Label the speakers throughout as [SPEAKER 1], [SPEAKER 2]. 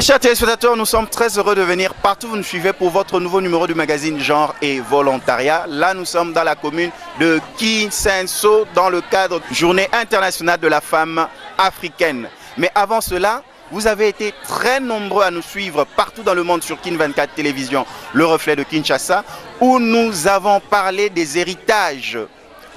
[SPEAKER 1] chers téléspectateurs, nous sommes très heureux de venir partout où vous nous suivez pour votre nouveau numéro du magazine Genre et Volontariat. Là, nous sommes dans la commune de Kisenso dans le cadre de Journée internationale de la femme africaine. Mais avant cela, vous avez été très nombreux à nous suivre partout dans le monde sur Kin 24 Télévision, le reflet de Kinshasa, où nous avons parlé des héritages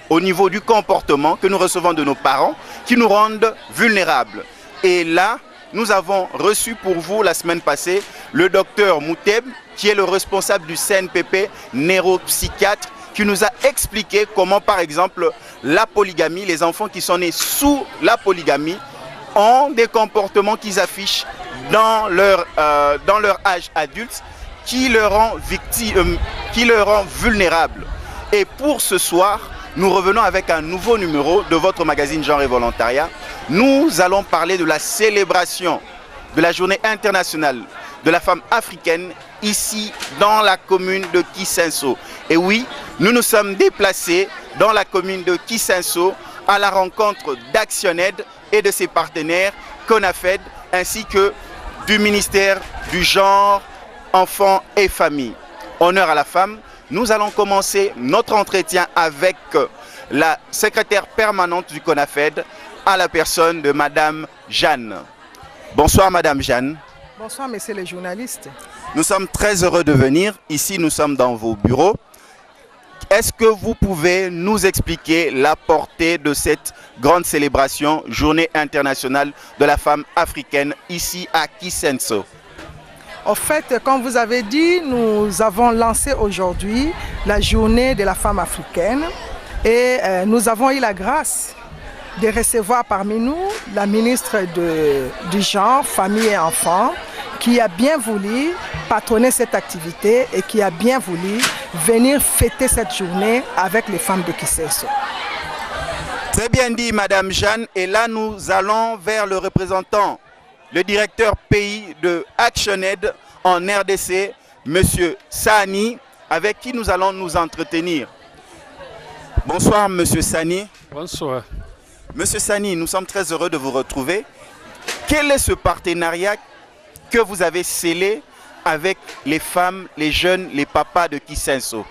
[SPEAKER 1] au niveau du comportement que nous recevons de nos parents qui nous rendent vulnérables. Et là, nous avons reçu pour vous la semaine passée le docteur Mouteb, qui est le responsable du CNPP, neuropsychiatre, qui nous a expliqué comment, par exemple, la polygamie, les enfants qui sont nés sous la polygamie, ont des comportements qu'ils affichent dans leur âge adulte qui leur rend vulnérables. Et pour ce soir, nous revenons avec un nouveau numéro de votre magazine Genre et Volontariat. Nous allons parler de la célébration de la Journée internationale de la femme africaine ici dans la commune de Kisenso. Et oui, nous nous sommes déplacés dans la commune de Kisenso à la rencontre d'Actionaid et de ses partenaires CONAFED ainsi que du ministère du Genre, Enfants et Famille. Honneur à la femme. Nous allons commencer notre entretien avec la secrétaire permanente du CONAFED à la personne de Madame Jeanne. Bonsoir Madame Jeanne.
[SPEAKER 2] Bonsoir messieurs les journalistes.
[SPEAKER 1] Nous sommes très heureux de venir. Ici nous sommes dans vos bureaux. Est-ce que vous pouvez nous expliquer la portée de cette grande célébration, Journée internationale de la femme africaine ici à Kisenso?
[SPEAKER 2] En fait, comme vous avez dit, nous avons lancé aujourd'hui la journée de la femme africaine et nous avons eu la grâce de recevoir parmi nous la ministre du Genre, Famille et Enfants qui a bien voulu patronner cette activité et qui a bien voulu venir fêter cette journée avec les femmes de Kisenso.
[SPEAKER 1] Très bien dit Madame Jeanne, et là nous allons vers le représentant, le directeur pays de Actionaid en RDC, Monsieur Sani, avec qui nous allons nous entretenir. Bonsoir Monsieur Sani.
[SPEAKER 3] Bonsoir.
[SPEAKER 1] Monsieur Sani, nous sommes très heureux de vous retrouver. Quel est ce partenariat que vous avez scellé avec les femmes, les jeunes, les papas de Kisenso?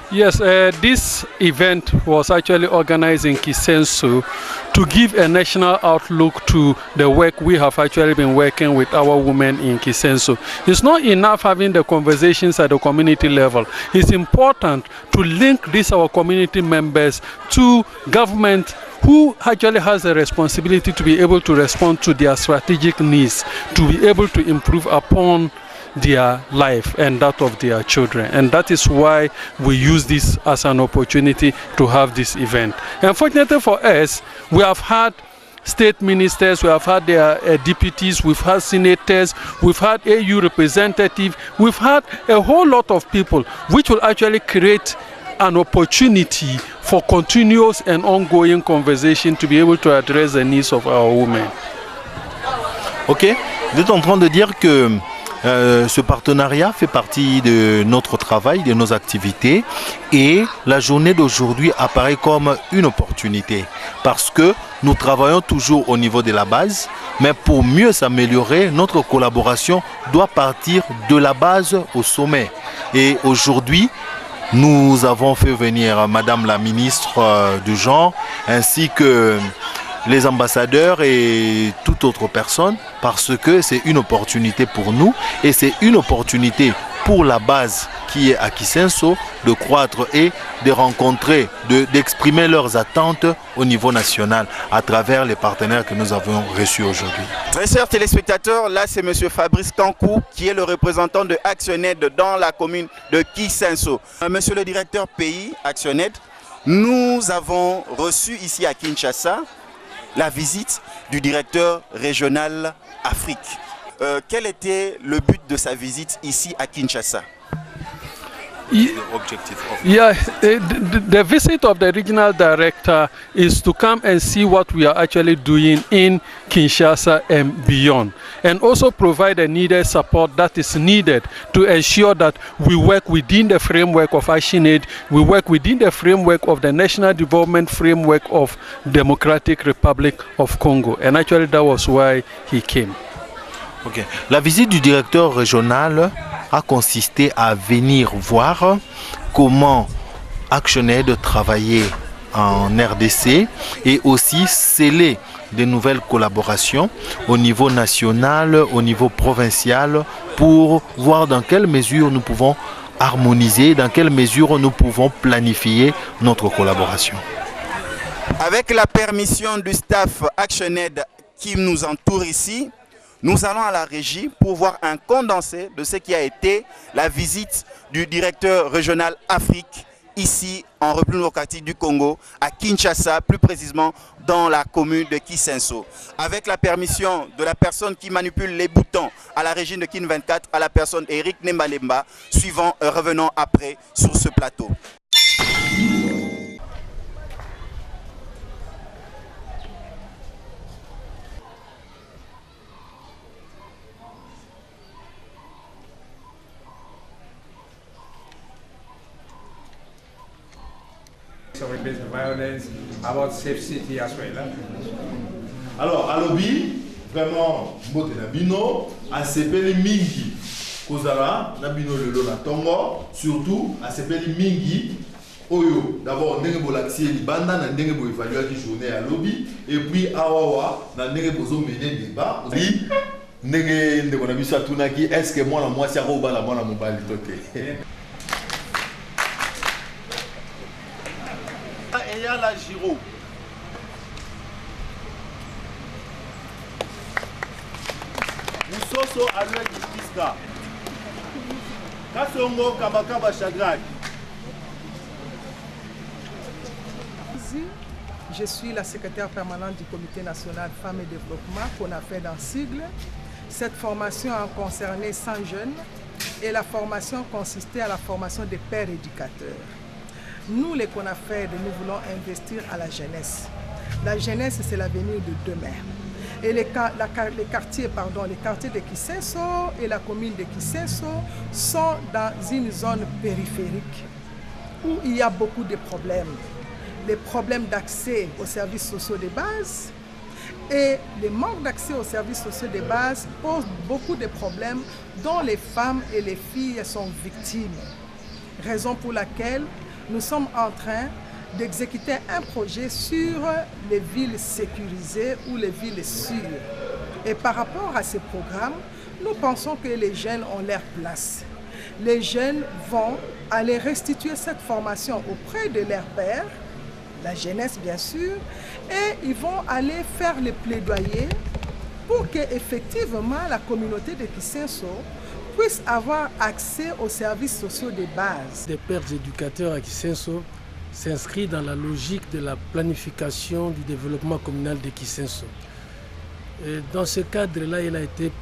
[SPEAKER 3] Yes, this event was actually organized in Kisenso to give a national outlook to the work we have actually been working with our women in Kisenso. It's not enough having the conversations at the community level. It's important to link these our community members to government who actually has the responsibility to be able to respond to their strategic needs, to be able to improve upon their life and that of their children, and that is why we use this as an opportunity to have this event. Unfortunately for us, we have had state ministers, we have had their deputies, we've had senators, we've had AU representatives, we've had a whole lot of people which will actually create an opportunity for continuous and ongoing conversation to be able to address the needs of our women.
[SPEAKER 4] Ok, vous êtes en train de dire que ce partenariat fait partie de notre travail, de nos activités, et la journée d'aujourd'hui apparaît comme une opportunité parce que nous travaillons toujours au niveau de la base, mais pour mieux s'améliorer, notre collaboration doit partir de la base au sommet. Et aujourd'hui, nous avons fait venir Madame la ministre du Genre ainsi que les ambassadeurs et toute autre personne parce que c'est une opportunité pour nous et c'est une opportunité pour la base qui est à Kisenso de croître et de rencontrer, d'exprimer leurs attentes au niveau national à travers les partenaires que nous avons reçus aujourd'hui.
[SPEAKER 1] Très chers téléspectateurs, là c'est Monsieur Fabrice Kankou qui est le représentant de Actionaid dans la commune de Kisenso. Monsieur le directeur pays Actionaid, nous avons reçu ici à Kinshasa la visite du directeur régional Afrique. Quel était le but de sa visite ici à Kinshasa?
[SPEAKER 3] The visit of the regional director is to come and see what we are actually doing in Kinshasa and beyond, and also provide the needed support that is needed to ensure that we work within the framework of Actionaid, we work within the framework of the National Development Framework of Democratic Republic of Congo, and actually that was why he came.
[SPEAKER 4] Ok. La visite du directeur régional a consisté à venir voir comment ActionAid travailler en RDC et aussi sceller de nouvelles collaborations au niveau national, au niveau provincial, pour voir dans quelle mesure nous pouvons harmoniser, dans quelle mesure nous pouvons planifier notre collaboration.
[SPEAKER 1] Avec la permission du staff ActionAid qui nous entoure ici, nous allons à la régie pour voir un condensé de ce qui a été la visite du directeur régional Afrique ici en République démocratique du Congo, à Kinshasa, plus précisément dans la commune de Kisenso. Avec la permission de la personne qui manipule les boutons à la régie de Kin 24, à la personne Eric Nembalemba, suivant, revenons après sur ce plateau.
[SPEAKER 5] Against violence, about safe city as well.
[SPEAKER 6] Alors, à lobby, vraiment, mbote na bino, asepeli mingi, kozala na bino lelo na tongo, surtout asepeli mingi, oyo, d'abord ndenge bolaxi libanda na ndenge bo évaluer qui journée à lobby, et puis awawa na ndenge bozo mener débat. Ndenge ndeko na biso atunaki, est-ce que moi na mwasi akobala mwana mobali tote? Et il y a la Giro. Moussoso à l'ouest du Piska. Kassongo Kabakaba Chagrak.
[SPEAKER 2] Je suis la secrétaire permanente du Comité national Femmes et Développement qu'on a fait dans sigle. Cette formation a concerné 100 jeunes et la formation consistait à la formation des pères éducateurs. Nous, les CONAFED, nous voulons investir à la jeunesse. La jeunesse, c'est l'avenir de demain. Et les quartiers de Kisenso et la commune de Kisenso sont dans une zone périphérique où il y a beaucoup de problèmes. Les problèmes d'accès aux services sociaux de base et le manque d'accès aux services sociaux de base posent beaucoup de problèmes dont les femmes et les filles sont victimes. Raison pour laquelle nous sommes en train d'exécuter un projet sur les villes sécurisées ou les villes sûres. Et par rapport à ce programme, nous pensons que les jeunes ont leur place. Les jeunes vont aller restituer cette formation auprès de leurs pères, la jeunesse bien sûr, et ils vont aller faire le plaidoyer pour que effectivement la communauté de Kisenso puissent avoir accès aux services sociaux de base.
[SPEAKER 7] Des pères éducateurs à Kisenso s'inscrit dans la logique de la planification du développement communal de Kisenso. Et dans ce cadre-là, il a été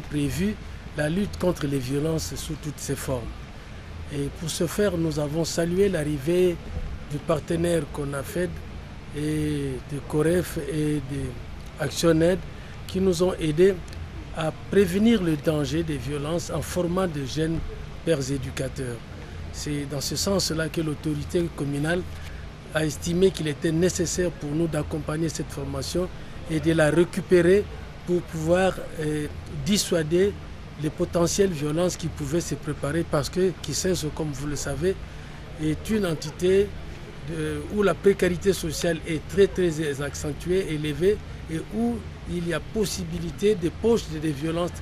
[SPEAKER 7] prévu la lutte contre les violences sous toutes ses formes. Et pour ce faire, nous avons salué l'arrivée du partenaire CONAFED et de COREF et de ActionAid qui nous ont aidés à prévenir le danger des violences en formant de jeunes pères éducateurs. C'est dans ce sens-là que l'autorité communale a estimé qu'il était nécessaire pour nous d'accompagner cette formation et de la récupérer pour pouvoir dissuader les potentielles violences qui pouvaient se préparer parce que Kisenso, comme vous le savez, est une entité où la précarité sociale est très accentuée, élevée et où il y a possibilité de poches de violences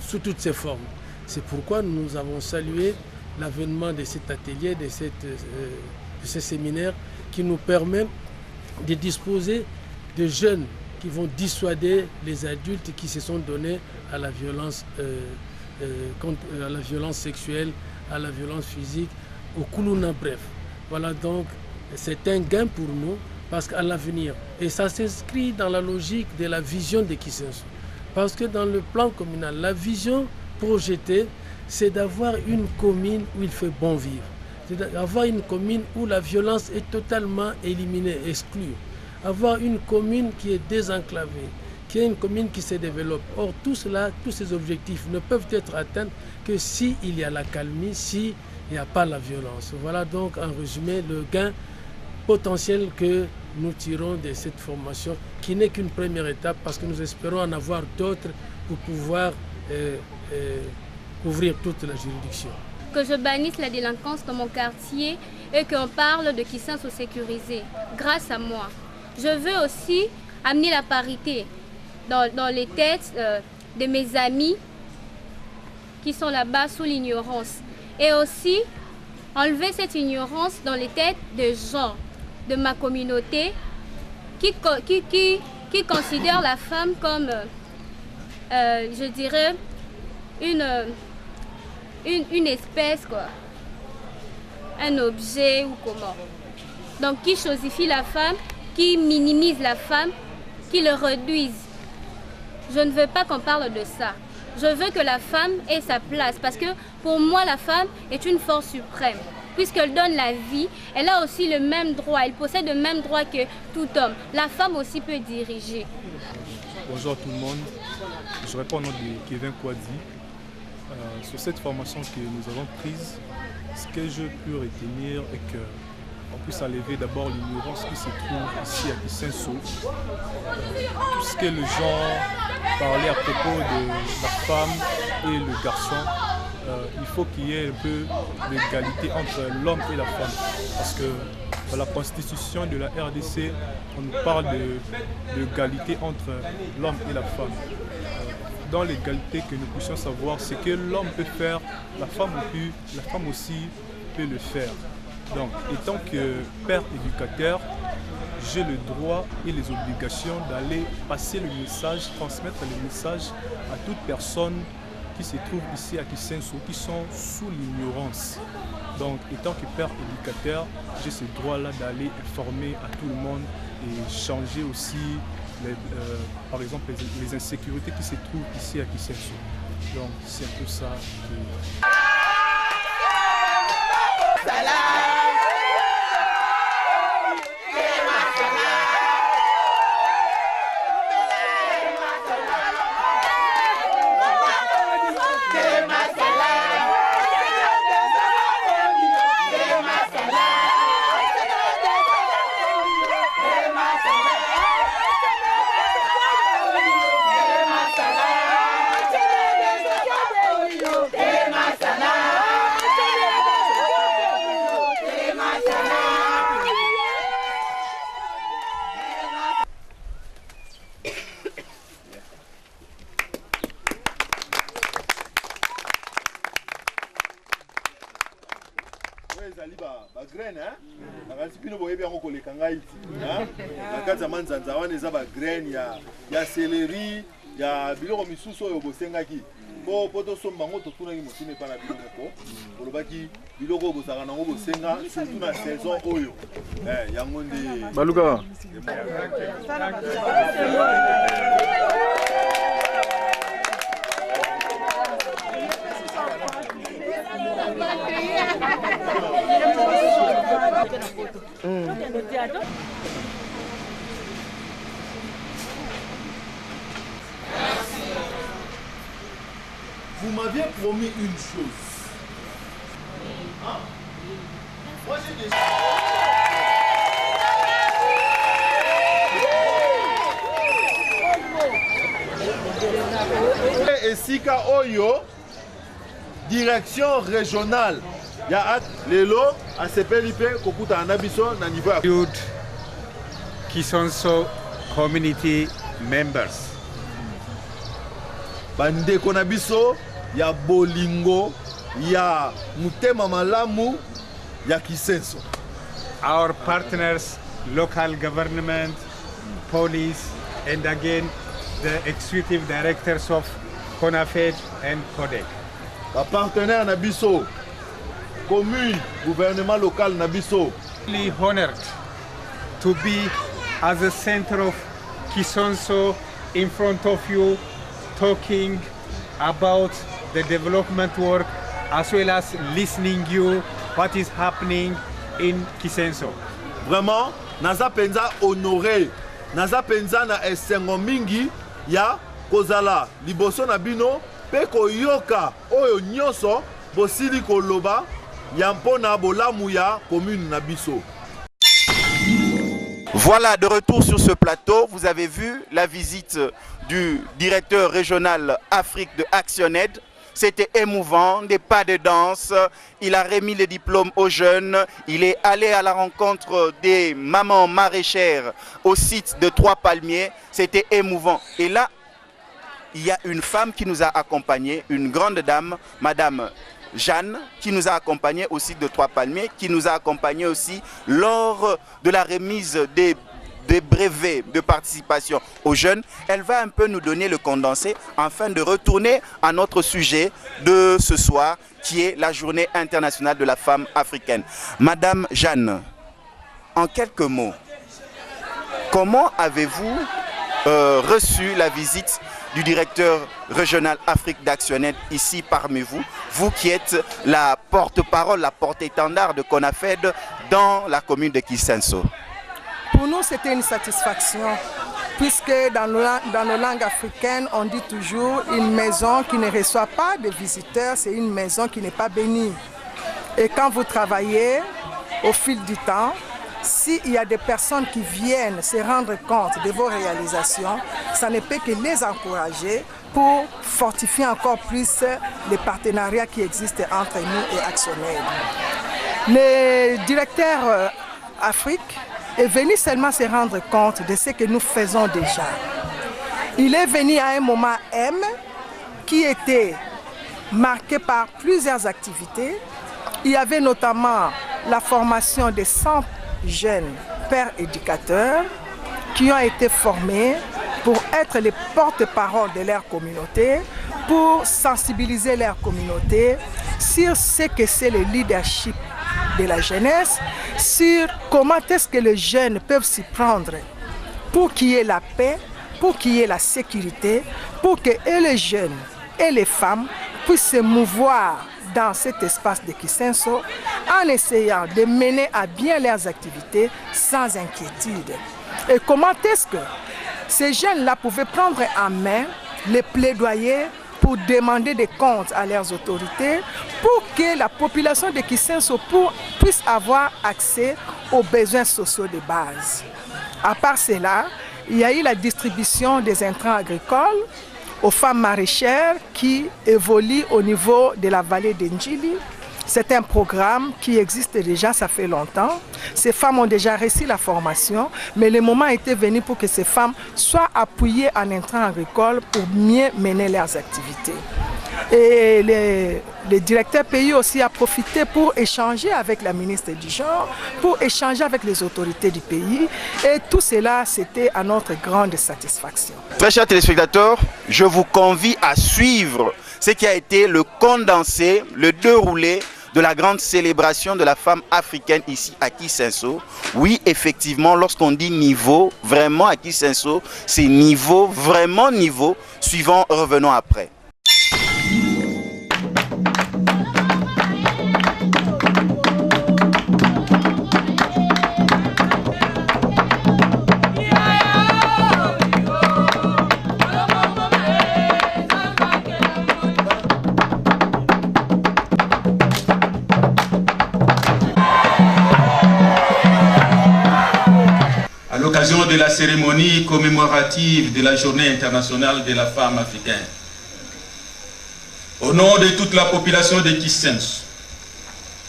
[SPEAKER 7] sous toutes ses formes. C'est pourquoi nous avons salué l'avènement de cet atelier, de ce séminaire qui nous permet de disposer de jeunes qui vont dissuader les adultes qui se sont donnés à la violence sexuelle, à la violence physique, au Kuluna bref. Voilà donc, c'est un gain pour nous parce qu'à l'avenir, et ça s'inscrit dans la logique de la vision de Kisenso. Parce que dans le plan communal, la vision projetée, c'est d'avoir une commune où il fait bon vivre. C'est d'avoir une commune où la violence est totalement éliminée, exclue. Avoir une commune qui est désenclavée, qui est une commune qui se développe. Or, tout cela, tous ces objectifs ne peuvent être atteints que s'il y a la calmie, s'il n'y a pas la violence. Voilà donc en résumé le gain potentiel que nous tirons de cette formation qui n'est qu'une première étape parce que nous espérons en avoir d'autres pour pouvoir couvrir toute la juridiction.
[SPEAKER 8] Que je bannisse la délinquance dans mon quartier et qu'on parle de Kisenso sécurisé grâce à moi. Je veux aussi amener la parité dans les têtes de mes amis qui sont là-bas sous l'ignorance. Et aussi enlever cette ignorance dans les têtes des gens de ma communauté qui considèrent la femme comme, je dirais, une espèce, quoi. Un objet ou comment. Donc qui chosifie la femme, qui minimise la femme, qui le réduise. Je ne veux pas qu'on parle de ça. Je veux que la femme ait sa place parce que pour moi la femme est une force suprême. Puisqu'elle donne la vie, elle a aussi le même droit, elle possède le même droit que tout homme. La femme aussi peut diriger.
[SPEAKER 9] Bonjour tout le monde, je réponds au nom de Kevin Kouadi. Sur cette formation que nous avons prise, ce que je peux retenir est qu'on puisse enlever d'abord l'ignorance qui se trouve ici à Kisenso. Tout ce que les gens parlaient à propos de la femme et le garçon, il faut qu'il y ait un peu d'égalité entre l'homme et la femme. Parce que dans la constitution de la RDC, on nous parle d'égalité entre l'homme et la femme. Dans l'égalité que nous puissions savoir, ce que l'homme peut faire, la femme aussi peut le faire. Donc, étant que père éducateur, j'ai le droit et les obligations d'aller passer le message, transmettre le message à toute personne qui se trouve ici à Kisenso, qui sont sous l'ignorance. Donc, étant que père éducateur, j'ai ce droit-là d'aller informer à tout le monde et changer aussi, par exemple, les insécurités qui se trouvent ici à Kisenso. Donc, c'est un peu ça.
[SPEAKER 6] ya céleri ya biloko misusu oyo bosengaki po tosomba ngo totunaki motuna epa na bino moko olobaki biloko bozalaka nango bosenga surtout na saison oyo yango nde baluka Vous m'aviez promis une chose. Hein? Moi j'ai déjà... Et Sika Oyo, direction régionale. Il y a Lelo, ACPLIP, Kokuta Anabiso, na niveau à...
[SPEAKER 5] Kisenso community members.
[SPEAKER 6] Bandeko na biso ya bolingo ya mutema malamu ya Kisenso.
[SPEAKER 5] Our partners, local government, police, and again the executive directors of CONAFED and CODEC.
[SPEAKER 6] Ba partenaire na biso, commune, gouvernement local na biso.
[SPEAKER 5] Really honored to be as a center of Kisenso in front of you, talking about the development work as well as listening you what is happening in Kisenso.
[SPEAKER 6] Vraiment, naza penza honoré, naza penza na esengo mingi ya kozala liboso na bino pe koyoka oyo nyonso bosili koloba ya mpona bolamu ya commune na biso.
[SPEAKER 1] Voilà, de retour sur ce plateau, vous avez vu la visite du directeur régional Afrique de ActionAid. C'était émouvant, des pas de danse, il a remis les diplômes aux jeunes, il est allé à la rencontre des mamans maraîchères au site de Trois-Palmiers, c'était émouvant. Et là, il y a une femme qui nous a accompagnés, une grande dame, Madame Jeanne, qui nous a accompagnés au site de Trois-Palmiers, qui nous a accompagnés aussi lors de la remise des brevets de participation aux jeunes. Elle va un peu nous donner le condensé afin de retourner à notre sujet de ce soir, qui est la Journée internationale de la femme africaine. Madame Jeanne, en quelques mots, comment avez-vous reçu la visite du directeur régional Afrique d'ActionAid ici parmi vous, vous qui êtes la porte-parole, la porte-étendard de CONAFED dans la commune de Kisenso?
[SPEAKER 2] Pour nous, c'était une satisfaction, puisque dans nos langues africaines, on dit toujours une maison qui ne reçoit pas de visiteurs, c'est une maison qui n'est pas bénie. Et quand vous travaillez, au fil du temps, s'il y a des personnes qui viennent se rendre compte de vos réalisations, ça ne peut que les encourager pour fortifier encore plus les partenariats qui existent entre nous et ActionAid. Le directeur Afrique est venu seulement se rendre compte de ce que nous faisons déjà. Il est venu à un moment M qui était marqué par plusieurs activités. Il y avait notamment la formation de 100 jeunes pères éducateurs qui ont été formés pour être les porte-parole de leur communauté, pour sensibiliser leur communauté sur ce que c'est le leadership de la jeunesse, sur comment est-ce que les jeunes peuvent s'y prendre pour qu'il y ait la paix, pour qu'il y ait la sécurité, pour que et les jeunes et les femmes puissent se mouvoir dans cet espace de Kisenso en essayant de mener à bien leurs activités sans inquiétude. Et comment est-ce que ces jeunes-là pouvaient prendre en main les plaidoyers pour demander des comptes à leurs autorités, pour que la population de Kisenso puisse avoir accès aux besoins sociaux de base. À part cela, il y a eu la distribution des intrants agricoles aux femmes maraîchères qui évoluent au niveau de la vallée d'Ndjili. C'est un programme qui existe déjà, ça fait longtemps. Ces femmes ont déjà reçu la formation, mais le moment était venu pour que ces femmes soient appuyées en intrants agricoles pour mieux mener leurs activités. Et le directeur pays aussi a profité pour échanger avec la ministre du Genre, pour échanger avec les autorités du pays. Et tout cela, c'était à notre grande satisfaction.
[SPEAKER 1] Très chers téléspectateurs, je vous convie à suivre ce qui a été le condensé, le déroulé de la grande célébration de la femme africaine ici à Kisenso. Oui, effectivement, lorsqu'on dit niveau, vraiment à Kisenso, c'est niveau, vraiment niveau. Suivant, revenons après.
[SPEAKER 10] À l'occasion de la cérémonie commémorative de la Journée internationale de la femme africaine, au nom de toute la population de Kisenso,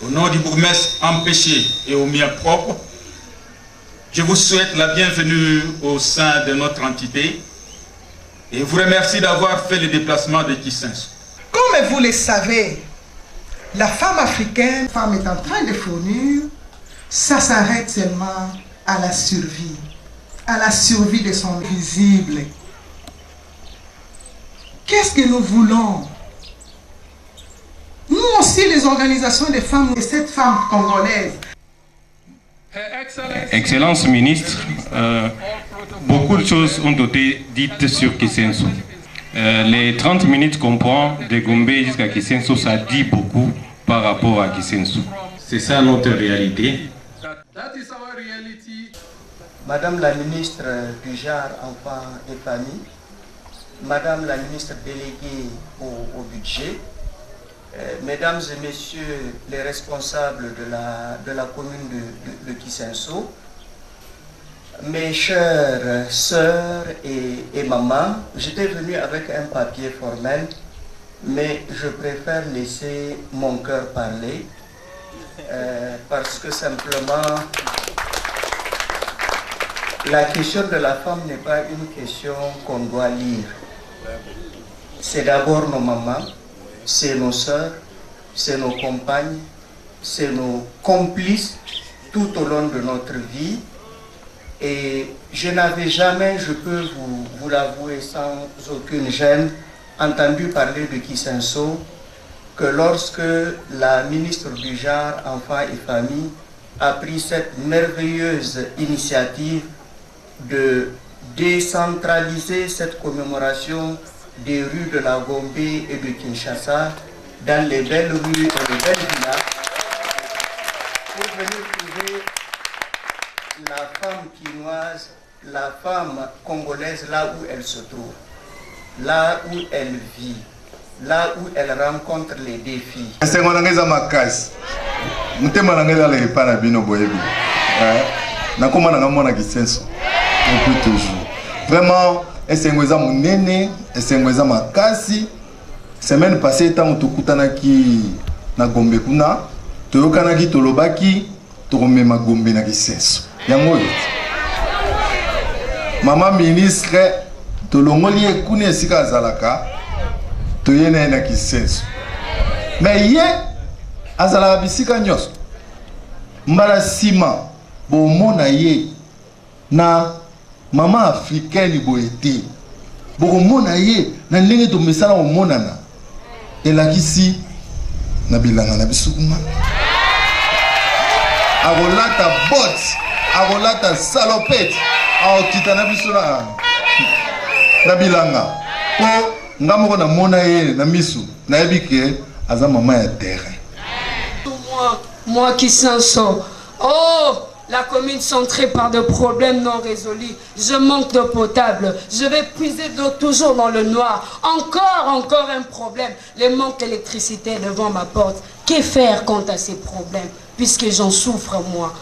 [SPEAKER 10] au nom du bourgmestre empêché et au mien propre, je vous souhaite la bienvenue au sein de notre entité et vous remercie d'avoir fait le déplacement de Kisenso.
[SPEAKER 2] Comme vous le savez, la femme africaine, la femme est en train de fournir, ça s'arrête seulement à la survie de son visible. Qu'est-ce que nous voulons? Nous aussi, les organisations des femmes, et cette femme congolaise.
[SPEAKER 11] Excellence ministre, beaucoup de choses ont été dites sur Kisenso. Les 30 minutes qu'on prend de Gombe jusqu'à Kisenso, ça dit beaucoup par rapport à Kisenso. C'est ça notre réalité.
[SPEAKER 12] Madame la ministre du Genre, Enfants et Famille, Madame la ministre déléguée au budget, Mesdames et Messieurs les responsables de la commune de Kisenso, mes chères sœurs et mamans, j'étais venu avec un papier formel, mais je préfère laisser mon cœur parler, parce que simplement, la question de la femme n'est pas une question qu'on doit lire. C'est d'abord nos mamans, c'est nos sœurs, c'est nos compagnes, c'est nos complices tout au long de notre vie. Et je n'avais jamais, je peux vous l'avouer sans aucune gêne, entendu parler de Kisenso que lorsque la ministre du Genre, Enfants et Famille a pris cette merveilleuse initiative de décentraliser cette commémoration des rues de la Gombe et de Kinshasa dans les belles rues et les belles villas pour venir trouver la femme quinoise, la femme congolaise là où elle se trouve, là où elle vit, là où elle rencontre les défis.
[SPEAKER 6] Vraiment, esengweza munene, esengweza makasi. Semaine passée, tant tukutanaki na Gombe kuna, toyokanaki tolobaki, toromema Gombe na Kisenso. Yango Mama ministre, tolongoli ekuni esika azalaka, toyena na Kisenso. Mais ye azalaka bisika nyos. Mbala sima bomona ye na Maman africaine boete. Bokomona ye na ndenge to mesala omonana. Elakisi na bilanga na bisukuma. Agolata bot, agolata salopette, aokita na bisura na bilanga. Po ngamoko na mona ye na misu na yebike aza mama ya terre.
[SPEAKER 13] Moi qui Kisenso. Oh, la commune centrée par des problèmes non résolus. Je manque d'eau potable. Je vais puiser d'eau toujours dans le noir. Encore un problème. Le manque d'électricité devant ma porte. Que faire quant à ces problèmes, puisque j'en souffre moi.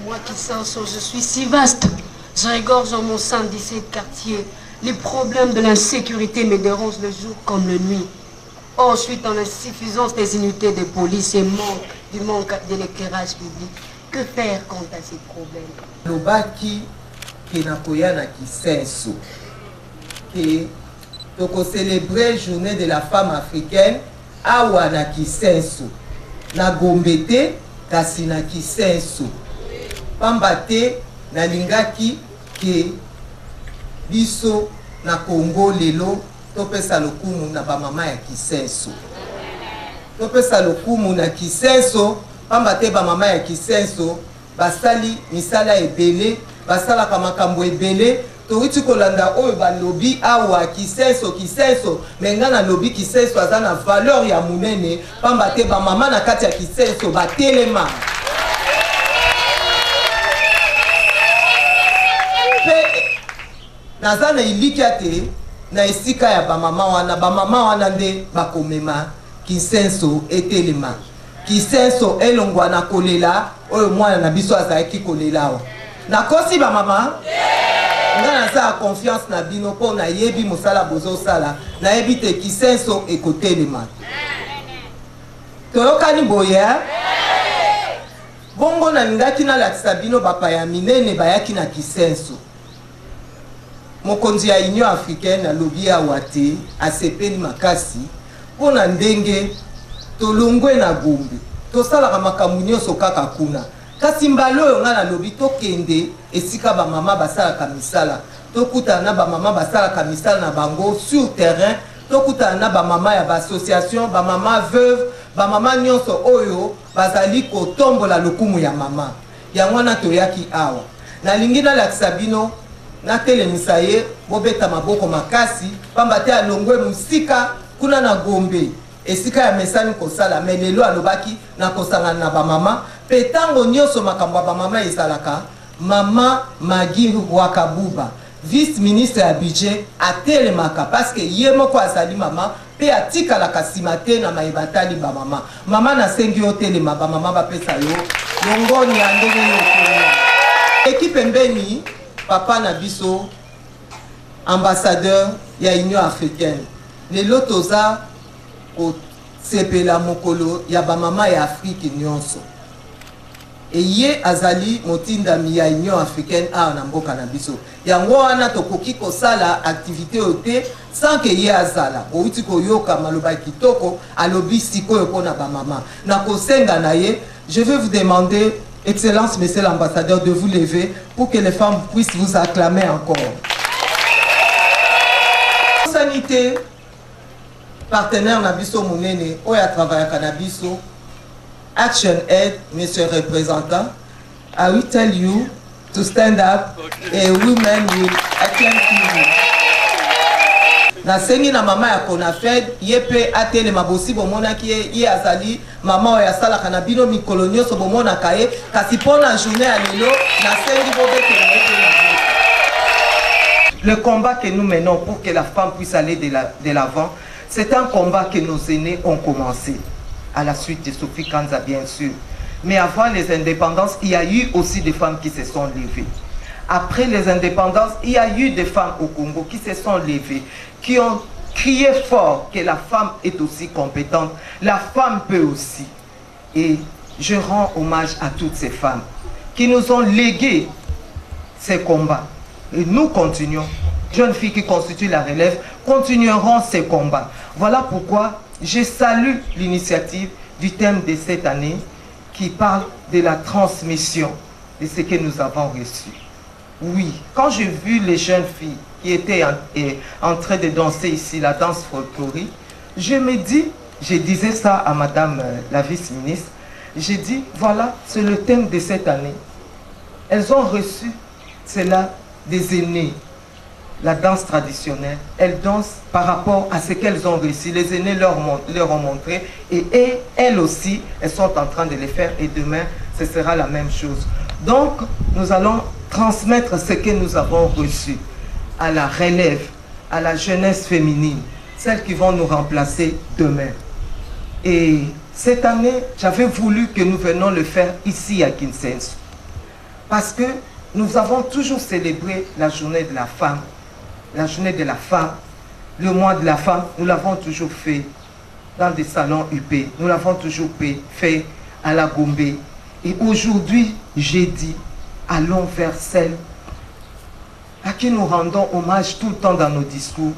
[SPEAKER 13] Moi Kisenso, je suis si vaste. Je régorge en mon sein 17 quartiers. Les problèmes de l'insécurité me dérangent le jour comme la nuit. Oh, suite à l'insuffisance des unités de police et du manque de l'éclairage public. Que faire quant à ces problèmes?
[SPEAKER 14] Lobaki kenakoya na Kisenso que toko célébrer journée de la femme africaine awa na Kisenso na Gombete kasi na Kisenso pambate na lingaki ke biso na Congo lelo topesa lokumu na ba mama ya Kisenso topesa lokumu na Kisenso pambate ba mama ya Kisenso basali misala ebele basala kamakambo ebele toriti kolanda oyo balobi awa Kisenso menga na lobi Kisenso aza na valeur ya munene pambate ba mama na kati ya Kisenso batelema pe naza na ilikia te na esika ya ba mama wana nde bakomema Kisenso etelema Kisenso elongwa na kolela oyo mwana na biso azalaki kolela na kosi ba mama nga naza confiance na bino po na yebi mosala bozo sala na yebi te Kisenso ekotelema toyokani boye bongo na ndaki na lakisa bino bapaya minene bayaki na Kisenso mokonzi ya Union Africaine alobi awa te asepeli makasi pona ndenge tolongwe na Gombe tosalaka makambo nyonso kaka kuna kasi mbala oyo nga nalobi tokende esika bamama basalaka misala tokutana na bamama basalaka misala na bango sur terrain tokutana na bamama ya bassociation bamama veuve bamama nyonso oyo bazali kotombola lokumu ya mama yango wana toyaki awa nalingi nalakisa bino natelemisa ye bobeta maboko makasi pamba te alongwe musika kuna na Gombe esika ya mesani kosala melelo alobaki na kosangana na bamama petango nyonso makambo ya bamama ezalaka mama Magi Wakabuba vice ministre ya budget atelemaka parce que ye moko azali mama pe atikalaka nsima te na mayebatali bamama mama nasengi otelema bamama bapesa yo longoni ya ndenge yokoya Équipe Mbeni, papa Nabiso, ambassadeur ya Union africaine. Les lotosa au sepela mokolo ya ba mama ya Afrique nyonso. Et ye azali motindami ya Union africaine a na mboka na biso. Yango wana tokoki kosala activité ote sans que ye azala. Outi koyoka maloba kitoko alobi sikoyo pona ba mama. Na kosenga na ye, je vais vous demander, Excellence, Monsieur l'ambassadeur, de vous lever pour que les femmes puissent vous acclamer encore. Sanité, partenaire Nabiso Mounene, Oya travaille à Canabiso, Action Aid, Monsieur le représentant, I will tell you to stand up and women will acclaim you. Na sengi na mama ya Konafed yepe atele mabosi bomona ki ye azali mama ya sala kana bino mikolo nyonso bomona kaye kasi pona journée ya lelo na sengi bobete na. Le combat que nous menons pour que la femme puisse aller de l'avant, c'est un combat que nos aînés ont commencé à la suite de Sophie Kanza bien sûr. Mais avant les indépendances, il y a eu aussi des femmes qui se sont levées. Après les indépendances, il y a eu des femmes au Congo qui se sont levées, qui ont crié fort que la femme est aussi compétente, la femme peut aussi. Et je rends hommage à toutes ces femmes qui nous ont légué ces combats. Et nous continuons, jeunes filles qui constituent la relève, continueront ces combats. Voilà pourquoi je salue l'initiative du thème de cette année qui parle de la transmission de ce que nous avons reçu. Oui, quand j'ai vu les jeunes filles qui étaient en train de danser ici, la danse folklorique, je me dis, je disais ça à madame la vice-ministre, j'ai dit, voilà, c'est le thème de cette année. Elles ont reçu cela des aînés, la danse traditionnelle. Elles dansent par rapport à ce qu'elles ont reçu. Les aînés leur ont montré et elles aussi, elles sont en train de le faire et demain, ce sera la même chose. Donc, nous allons transmettre ce que nous avons reçu à la relève, à la jeunesse féminine, celles qui vont nous remplacer demain. Et cette année, j'avais voulu que nous venions le faire ici à Kinshasa. Parce que nous avons toujours célébré la journée de la femme. La journée de la femme, le mois de la femme, nous l'avons toujours fait dans des salons UP. Nous l'avons toujours fait à la Gombe. Et aujourd'hui, j'ai dit, allons vers celles à qui nous rendons hommage tout le temps dans nos discours.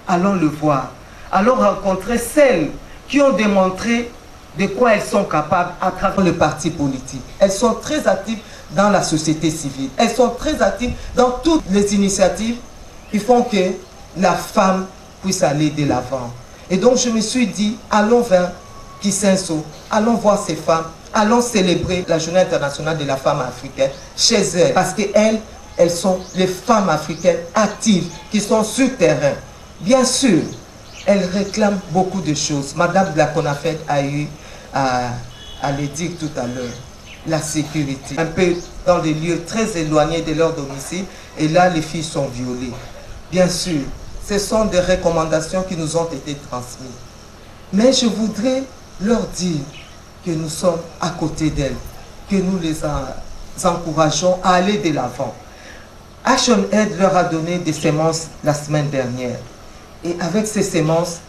[SPEAKER 14] Allons le voir. Allons rencontrer celles qui ont démontré de quoi elles sont capables à travers le parti politique. Elles sont très actives dans la société civile. Elles sont très actives dans toutes les initiatives qui font que la femme puisse aller de l'avant. Et donc je me suis dit, allons vers Kinshasa, allons voir ces femmes, allons célébrer la journée internationale de la femme africaine chez elles. Parce qu'elles, elles sont les femmes africaines actives qui sont sur terrain. Bien sûr, elles réclament beaucoup de choses. Madame de la Konafed a eu à le dire tout à l'heure. La sécurité. Un peu dans des lieux très éloignés de leur domicile. Et là, les filles sont violées. Bien sûr, ce sont des recommandations qui nous ont été transmises. Mais je voudrais leur dire que nous sommes à côté d'elles, que nous les encourageons à aller de l'avant. Action Aid leur a donné des semences la semaine dernière. Et avec ces semences,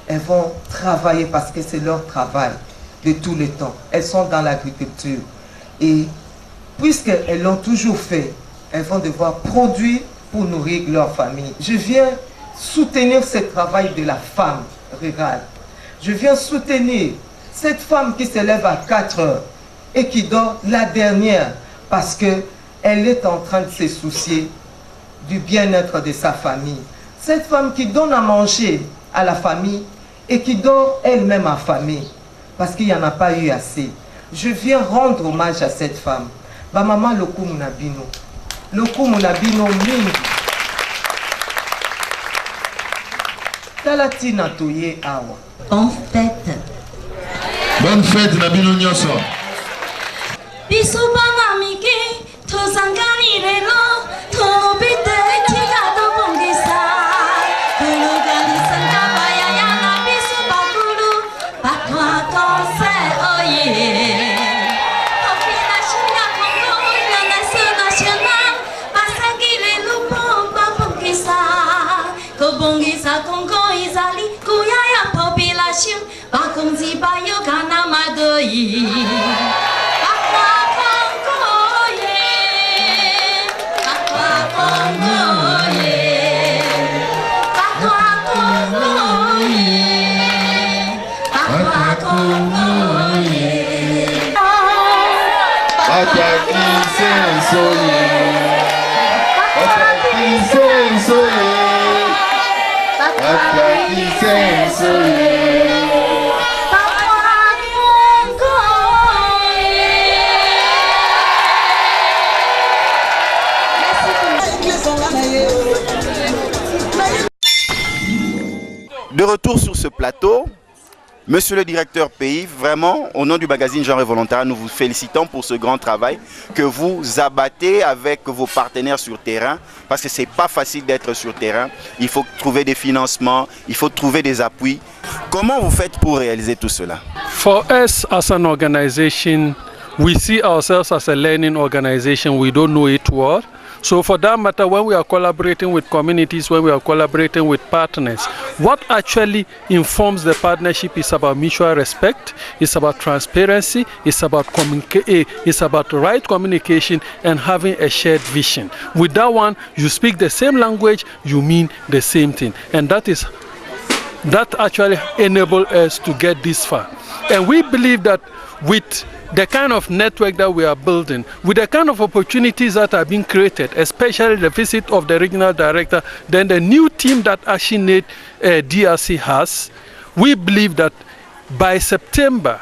[SPEAKER 14] elles vont travailler parce que c'est leur travail de tout le temps. Elles sont dans l'agriculture. Et puisqu'elles l'ont toujours fait, elles vont devoir produire pour nourrir leur famille. Je viens soutenir ce travail de la femme rurale. Je viens soutenir cette femme qui se lève à 4 heures et qui dort la dernière parce qu'elle est en train de se soucier du bien-être de sa famille. Cette femme qui donne à manger à la famille et qui dort elle-même affamée parce qu'il n'y en a pas eu assez. Je viens rendre hommage à cette femme. Ba maman lokumu na bino. Lokumu na bino mingi. Talatina toye awa.
[SPEAKER 15] Bonne fête.
[SPEAKER 6] Bonne fête na bino nyoso.
[SPEAKER 15] Biso bana miki tozangani lelo tobite tika to bongisa. Tulugani sanga baya yana biso bakulu bakwa konse oye. Ofina shinga kongo na national
[SPEAKER 1] De retour sur ce plateau, Monsieur le directeur pays, vraiment, au nom du magazine Genre et Volontariat, nous vous félicitons pour ce grand travail que vous abattez avec vos partenaires sur terrain, parce que ce n'est pas facile d'être sur terrain. Il faut trouver des financements, il faut trouver des appuis. Comment vous faites pour réaliser tout cela?
[SPEAKER 3] For us as an organization, we see ourselves as a learning organization. We don't know it well. So for that matter, when we are collaborating with communities, when we are collaborating with partners, what actually informs the partnership is about mutual respect, it's about transparency, it's about right communication and having a shared vision. With that one, you speak the same language, you mean the same thing. And that actually enables us to get this far. And we believe that with the kind of network that we are building, with the kind of opportunities that are being created, especially the visit of the regional director, then the new team that ActionAid DRC has, we believe that by September,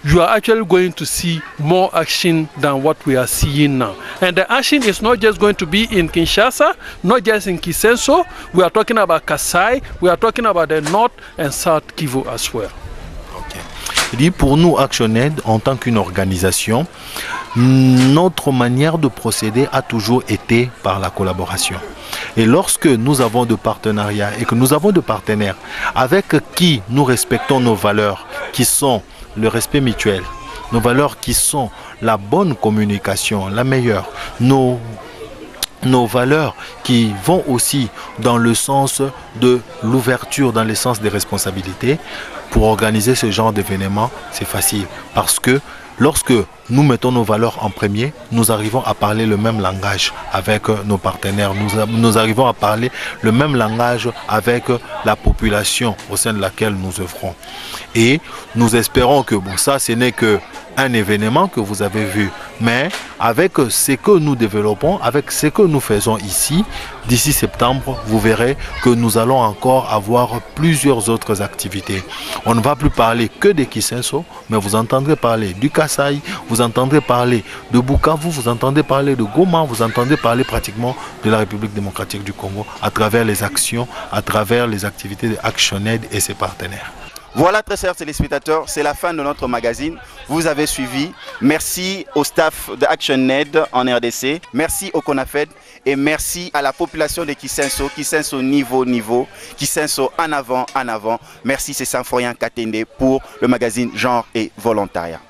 [SPEAKER 3] you are actually going to see more action than what we are seeing now. And the action is not just going to be in Kinshasa, not just in Kisenso, we are talking about Kasai, we are talking about the North and South Kivu as well.
[SPEAKER 4] Pour nous, ActionAid, en tant qu'une organisation, notre manière de procéder a toujours été par la collaboration. Et lorsque nous avons de partenariats et que nous avons de partenaires avec qui nous respectons nos valeurs, qui sont le respect mutuel, nos valeurs qui sont la bonne communication, la meilleure, nos valeurs qui vont aussi dans le sens de l'ouverture, dans le sens des responsabilités. Pour organiser ce genre d'événement, c'est facile parce que lorsque nous mettons nos valeurs en premier, nous arrivons à parler le même langage avec nos partenaires, nous arrivons à parler le même langage avec la population au sein de laquelle nous œuvrons. Et nous espérons que ça, ce n'est qu'un événement que vous avez vu, mais avec ce que nous développons, avec ce que nous faisons ici, d'ici septembre, vous verrez que nous allons encore avoir plusieurs autres activités. On ne va plus parler que de Kisenso, mais vous entendrez parler du Kasai, vous entendrez parler de Bukavu, vous entendrez parler de Goma, vous entendrez parler pratiquement de la République démocratique du Congo à travers les actions, à travers les activités de ActionAid et ses partenaires.
[SPEAKER 1] Voilà, très chers téléspectateurs, c'est la fin de notre magazine. Vous avez suivi. Merci au staff de ActionAid en RDC. Merci au CONAFED et merci à la population de Kisenso. Kisenso niveau, Kisenso en avant. Merci, c'est Symphorien Katende pour le magazine Genre et Volontariat.